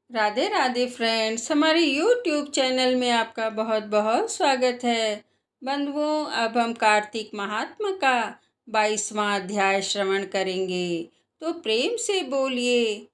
Radhe Radhe friends, हमारे YouTube channel में आपका बहुत बहुत स्वागत है। बंधुओं, अब हम कार्तिक महात्मा का 22वां अध्याय श्रवण करेंगे। तो प्रेम से बोलिए,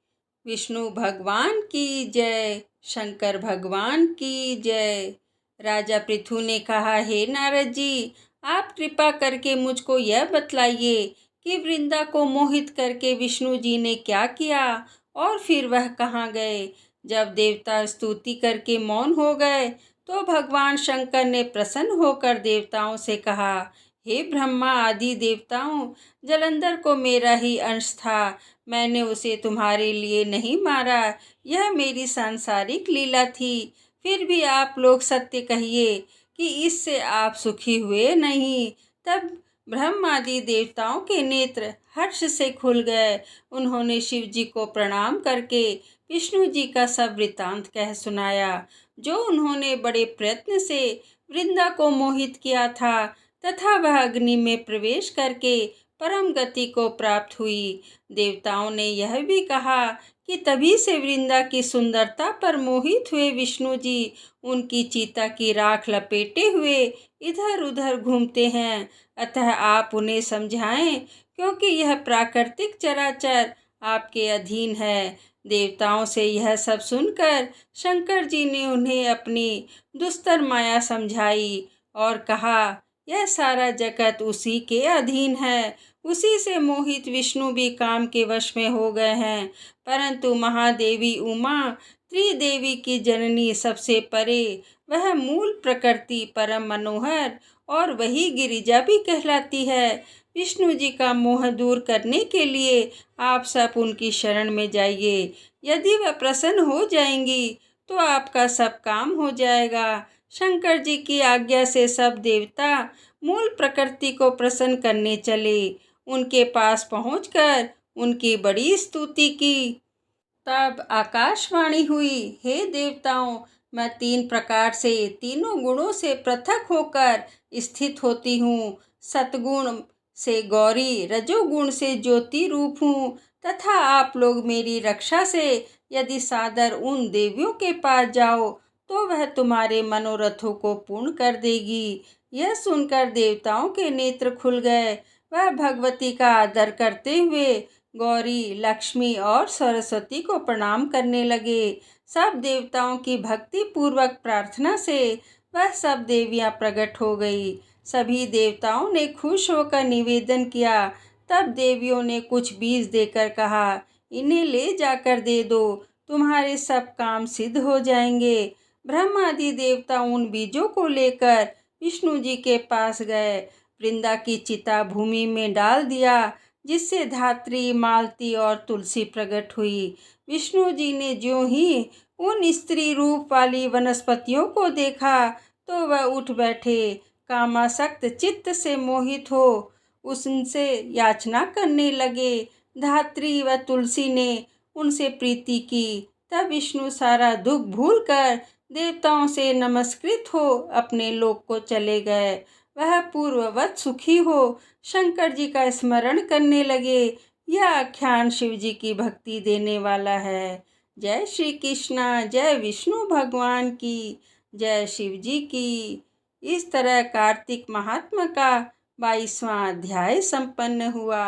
विष्णु भगवान की जय, शंकर भगवान की जय। राजा पृथु ने कहा, हे नारद जी, आप कृपा करके मुझको यह बतलाइए कि वृंदा को मोहित करके विष्णु जी ने क्या किया और फिर वह कहाँ गए। जब देवता स्तुति करके मौन हो गए तो भगवान शंकर ने प्रसन्न होकर देवताओं से कहा, हे ब्रह्मा आदि देवताओं, जलंधर को मेरा ही अंश था। मैंने उसे तुम्हारे लिए नहीं मारा, यह मेरी सांसारिक लीला थी। फिर भी आप लोग सत्य कहिए कि इससे आप सुखी हुए नहीं। तब ब्रह्मादि देवताओं के नेत्र हर्ष से खुल गए। उन्होंने शिव जी को प्रणाम करके विष्णु जी का सब वृतांत कह सुनाया, जो उन्होंने बड़े प्रयत्न से वृंदा को मोहित किया था तथा वह अग्नि में प्रवेश करके परम गति को प्राप्त हुई। देवताओं ने यह भी कहा कि तभी से वृंदा की सुंदरता पर मोहित हुए विष्णु जी उनकी चिता की राख लपेटे हुए इधर उधर घूमते हैं। अतः आप उन्हें समझाएं, क्योंकि यह प्राकृतिक चराचर आपके अधीन है। देवताओं से यह सब सुनकर शंकर जी ने उन्हें अपनी दुस्तर माया समझाई और कहा, यह सारा जगत उसी के अधीन है। उसी से मोहित विष्णु भी काम के वश में हो गए हैं। परंतु महादेवी उमा, त्रिदेवी की जननी, सबसे परे वह मूल प्रकृति परम मनोहर और वही गिरिजा भी कहलाती है। विष्णु जी का मोह दूर करने के लिए आप सब उनकी शरण में जाइए। यदि वह प्रसन्न हो जाएंगी तो आपका सब काम हो जाएगा। शंकर जी की आज्ञा से सब देवता मूल प्रकृति को प्रसन्न करने चले। उनके पास पहुंचकर उनकी बड़ी स्तुति की। तब आकाशवाणी हुई, हे देवताओं, मैं 3 प्रकार से, तीनों गुणों से पृथक होकर स्थित होती हूँ। सतगुण से गौरी, रजोगुण से ज्योति रूप हूँ तथा आप लोग मेरी रक्षा से यदि सादर उन देवियों के पास जाओ तो वह तुम्हारे मनोरथों को पूर्ण कर देगी। यह सुनकर देवताओं के नेत्र खुल गए। वह भगवती का आदर करते हुए गौरी, लक्ष्मी और सरस्वती को प्रणाम करने लगे। सब देवताओं की भक्ति पूर्वक प्रार्थना से वह सब देवियां प्रकट हो गई। सभी देवताओं ने खुश होकर निवेदन किया। तब देवियों ने कुछ बीज देकर कहा, इन्हें ले जाकर दे दो, तुम्हारे सब काम सिद्ध हो जाएंगे। ब्रह्मादि देवता उन बीजों को लेकर विष्णु जी के पास गए। वृंदा की चिता भूमि में डाल दिया, जिससे धात्री, मालती और तुलसी प्रकट हुई। विष्णु जी ने ज्यों ही उन स्त्री रूप वाली वनस्पतियों को देखा तो वह उठ बैठे। कामासक्त चित्त से मोहित हो उनसे याचना करने लगे। धात्री व तुलसी ने उनसे प्रीति की। तब विष्णु सारा दुख भूलकर देवताओं से नमस्कृत हो अपने लोक को चले गए। वह पूर्ववत सुखी हो शंकर जी का स्मरण करने लगे। यह आख्यान शिव जी की भक्ति देने वाला है। जय श्री कृष्णा, जय विष्णु भगवान की, जय शिव जी की। इस तरह कार्तिक महात्मा का 22वां अध्याय संपन्न हुआ।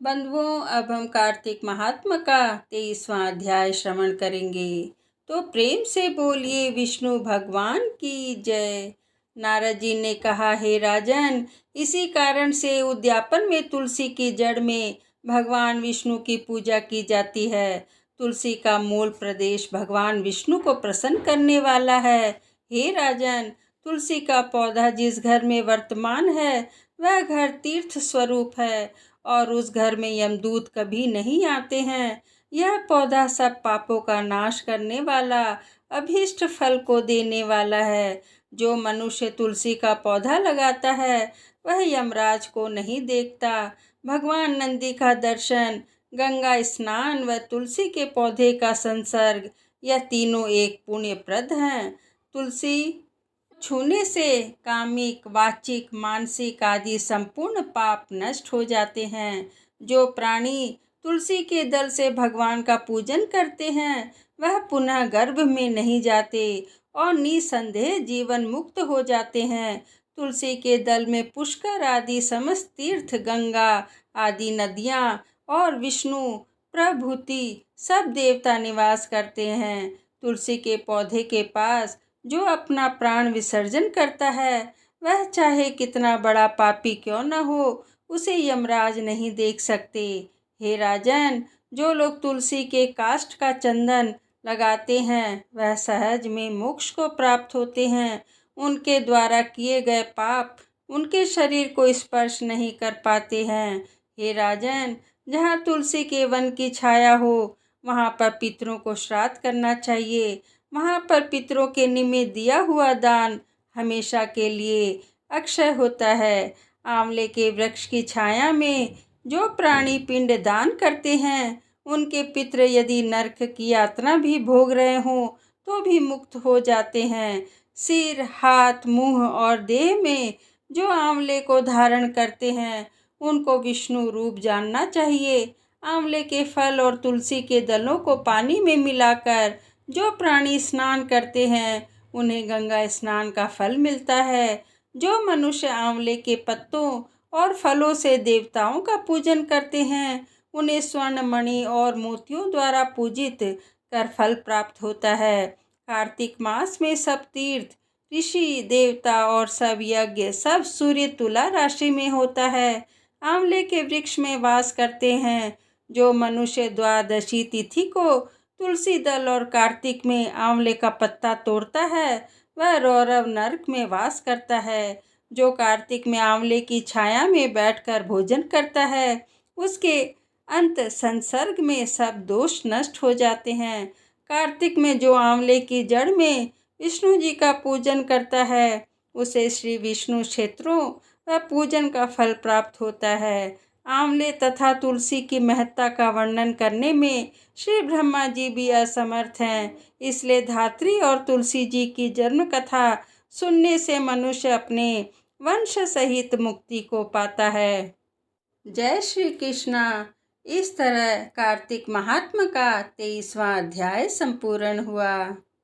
बंधुओं, अब हम कार्तिक महात्मा का 23वां अध्याय श्रवण करेंगे। तो प्रेम से बोलिए, विष्णु भगवान की जय। नारद जी ने कहा, हे राजन, इसी कारण से उद्यापन में तुलसी की जड़ में भगवान विष्णु की पूजा की जाती है। तुलसी का मूल प्रदेश भगवान विष्णु को प्रसन्न करने वाला है। हे राजन, तुलसी का पौधा जिस घर में वर्तमान है वह घर तीर्थ स्वरूप है और उस घर में यमदूत कभी नहीं आते हैं। यह पौधा सब पापों का नाश करने वाला, अभीष्ट फल को देने वाला है। जो मनुष्य तुलसी का पौधा लगाता है वह यमराज को नहीं देखता। भगवान नंदी का दर्शन, गंगा स्नान व तुलसी के पौधे का संसर्ग, यह तीनों एक पुण्यप्रद हैं। तुलसी छूने से कामिक, वाचिक, मानसिक आदि संपूर्ण पाप नष्ट हो जाते हैं। जो प्राणी तुलसी के दल से भगवान का पूजन करते हैं वह पुनः गर्भ में नहीं जाते और निसंदेह जीवन मुक्त हो जाते हैं। तुलसी के दल में पुष्कर आदि समस्त तीर्थ, गंगा आदि नदियाँ और विष्णु प्रभृति सब देवता निवास करते हैं। तुलसी के पौधे के पास जो अपना प्राण विसर्जन करता है, वह चाहे कितना बड़ा पापी क्यों न हो, उसे यमराज नहीं देख सकते। हे राजन, जो लोग तुलसी के काष्ठ का चंदन लगाते हैं, वह सहज में मोक्ष को प्राप्त होते हैं। उनके द्वारा किए गए पाप उनके शरीर को स्पर्श नहीं कर पाते हैं। हे राजन, जहाँ तुलसी के वन की छाया हो, वहाँ पर पितरों को श्राद्ध करना चाहिए। वहाँ पर पितरों के निमित्त दिया हुआ दान हमेशा के लिए अक्षय होता है। आंवले के वृक्ष की छाया में जो प्राणी पिंड दान करते हैं, उनके पितृ यदि नरक की यातना भी भोग रहे हों तो भी मुक्त हो जाते हैं। सिर, हाथ, मुंह और देह में जो आंवले को धारण करते हैं, उनको विष्णु रूप जानना चाहिए। आंवले के फल और तुलसी के दलों को पानी में मिलाकर जो प्राणी स्नान करते हैं, उन्हें गंगा स्नान का फल मिलता है। जो मनुष्य आंवले के पत्तों और फलों से देवताओं का पूजन करते हैं, उन्हें स्वर्ण, मणि और मोतियों द्वारा पूजित कर फल प्राप्त होता है। कार्तिक मास में सब तीर्थ, ऋषि, देवता और सब यज्ञ सब सूर्य तुला राशि में होता है। आंवले के वृक्ष में वास करते हैं। जो मनुष्य द्वादशी तिथि को तुलसी दल और कार्तिक में आंवले का पत्ता तोड़ता है, वह रौरव नरक में वास करता है। जो कार्तिक में आंवले की छाया में बैठकर भोजन करता है, उसके अंत संसर्ग में सब दोष नष्ट हो जाते हैं। कार्तिक में जो आंवले की जड़ में विष्णु जी का पूजन करता है, उसे श्री विष्णु क्षेत्रों व पूजन का फल प्राप्त होता है। आंवले तथा तुलसी की महत्ता का वर्णन करने में श्री ब्रह्मा जी भी असमर्थ हैं। इसलिए धात्री और तुलसी जी की जन्म कथा सुनने से मनुष्य अपने वंश सहित मुक्ति को पाता है। जय श्री कृष्णा। इस तरह कार्तिक महात्मा का 23वां अध्याय संपूर्ण हुआ।